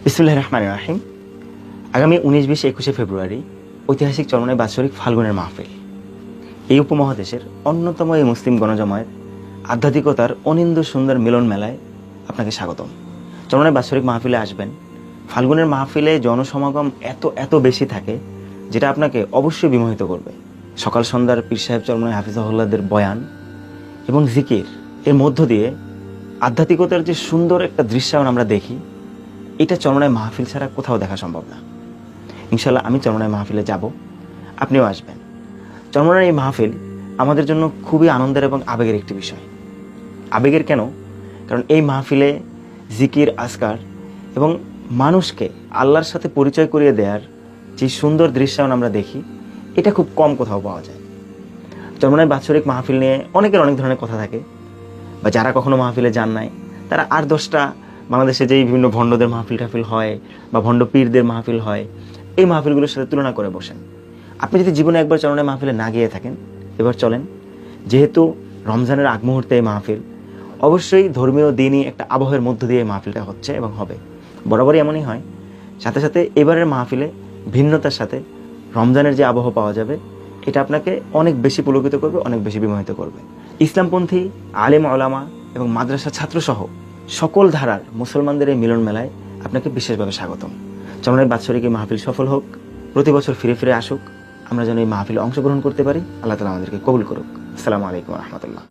বিসমিল্লাহির রহমানির রহিম। আগামী 19, 20, 21 ফেব্রুয়ারি ঐতিহাসিক চরমনাই বাৎসরিক ফাল্গুনের মাহফিল। এই উপমহাদেশের অন্যতম এই মুসলিম গণজমায়েত আধ্যাত্মিকতার অনিন্দ্য সুন্দর মিলন মেলায় আপনাকে স্বাগতম। চরমনাই বাৎসরিক মাহফিলে আসবেন। ফাল্গুনের মাহফিলে জনসমাগম এত বেশি থাকে যেটা আপনাকে অবশ্যই বিমোহিত করবে। সকাল সন্ধ্যার পীর সাহেব চরমনাই হাফিজাহুল্লাহদের বয়ান এবং জিকির এর মধ্য দিয়ে আধ্যাত্মিকতার যে সুন্দর একটা দৃশ্যায়ন আমরা দেখি, এটা চরমনাই মাহফিল ছাড়া কোথাও দেখা সম্ভব না। ইনশাল্লাহ আমি চরমনাই মাহফিলে যাব, আপনিও আসবেন। চরমনাই এই মাহফিল আমাদের জন্য খুবই আনন্দের এবং আবেগের একটি বিষয়। আবেগের কেন? কারণ এই মাহফিলে জিকির, আজকার এবং মানুষকে আল্লাহর সাথে পরিচয় করিয়ে দেওয়ার যে সুন্দর দৃশ্যায়ন আমরা দেখি, এটা খুব কম কোথাও পাওয়া যায়। চরমনাই বাৎসরিক মাহফিল নিয়ে অনেকের অনেক ধরনের কথা থাকে, বা যারা কখনো মাহফিলে যান নাই তারা 8-10টা বাংলাদেশে যেই বিভিন্ন ভণ্ডদের মাহফিল টাহফিল হয় বা ভণ্ড পীরদের মাহফিল হয়, এই মাহফিলগুলোর সাথে তুলনা করে বসেন। আপনি যদি জীবনে একবার চরমনাই মাহফিলে না গিয়ে থাকেন, এবার চলেন। যেহেতু রমজানের আগ মুহূর্তে এই মাহফিল, অবশ্যই ধর্মীয় দিনই একটা আবহের মধ্য দিয়ে এই মাহফিলটা হচ্ছে এবং হবে। বরাবরই এমনই হয়। সাথে সাথে এবারের মাহফিলে ভিন্নতার সাথে রমজানের যে আবহ পাওয়া যাবে, এটা আপনাকে অনেক বেশি পুলকিত করবে, অনেক বেশি বিমোহিত করবে। ইসলামপন্থী আলেম ওলামা এবং মাদ্রাসা ছাত্রসহ সকল ধারার মুসলমানদের এই মিলন মেলায় আপনাকে বিশেষভাবে স্বাগতম। চরমনাই বাৎসরিক এই মাহফিল সফল হোক, প্রতি বছর ফিরে ফিরে আসুক, আমরা যেন এই মাহফিলে অংশগ্রহণ করতে পারি। আল্লাহ তাআলা আমাদেরকে কবুল করুক। আসসালামু আলাইকুম ওয়া রাহমাতুল্লাহ।